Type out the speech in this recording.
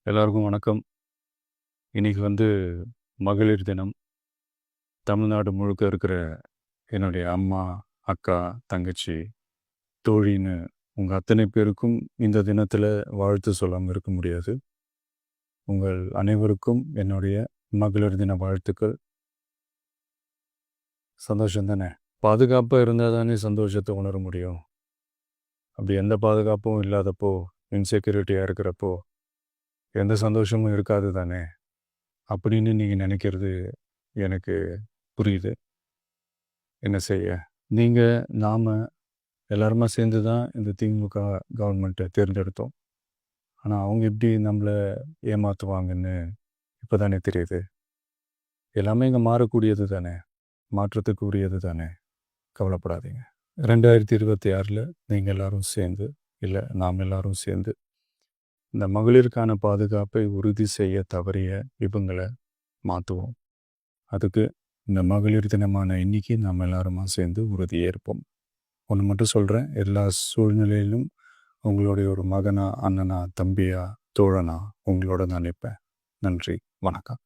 எல்லாருக்கும் வணக்கம். இன்னைக்கு மகளிர் தினம். தமிழ்நாடு முழுக்க இருக்கிற என்னுடைய அம்மா, அக்கா, தங்கச்சி, தோழின்னு உங்க அத்தனை பேருக்கும் இந்த தினத்தில வாழ்த்து சொல்லாம இருக்க முடியாது. உங்கள் அனைவருக்கும் என்னுடைய மகளிர் தின வாழ்த்துக்கள். சந்தோஷம் தானே! பாதுகாப்பா இருந்தா தானே சந்தோஷத்த உணர முடியும். அப்படி எந்த பாதுகாப்பும் இல்லாதப்போ, இன்செக்யூரிட்டியா இருக்கிறப்போ, எந்த சந்தோஷமும் இருக்காது தானே! அப்படின்னு நீங்க நினைக்கிறது எனக்கு புரியுது. என்ன செய்ய? நீங்க, நாம எல்லாருமா சேர்ந்து தான் இந்த திமுக கவர்மெண்ட்டை தேர்ந்தெடுத்தோம். ஆனா, அவங்க எப்படி நம்மள ஏமாத்துவாங்கன்னு இப்போ தானே தெரியுது. எல்லாமே இங்கே மாறக்கூடியது தானே! மாற்றத்துக்கு உரியது தானே! கவலைப்படாதீங்க. 2026ல் நீங்கள் எல்லாரும் சேர்ந்து, இல்லை நாம் எல்லாரும் சேர்ந்து, இந்த மகளிருக்கான பாதுகாப்பை உறுதி செய்ய தவறிய இவங்களை மாற்றுவோம். அதுக்கு இந்த மகளிர் தினமான இன்னைக்கு நாம் எல்லாருமா சேர்ந்து உறுதியேற்போம். ஒன்று மட்டும் சொல்கிறேன், எல்லா சூழ்நிலையிலும் உங்களுடைய ஒரு மகனா, அண்ணனா, தம்பியா, தோழனா உங்களோட நான் நிற்பேன். நன்றி, வணக்கம்.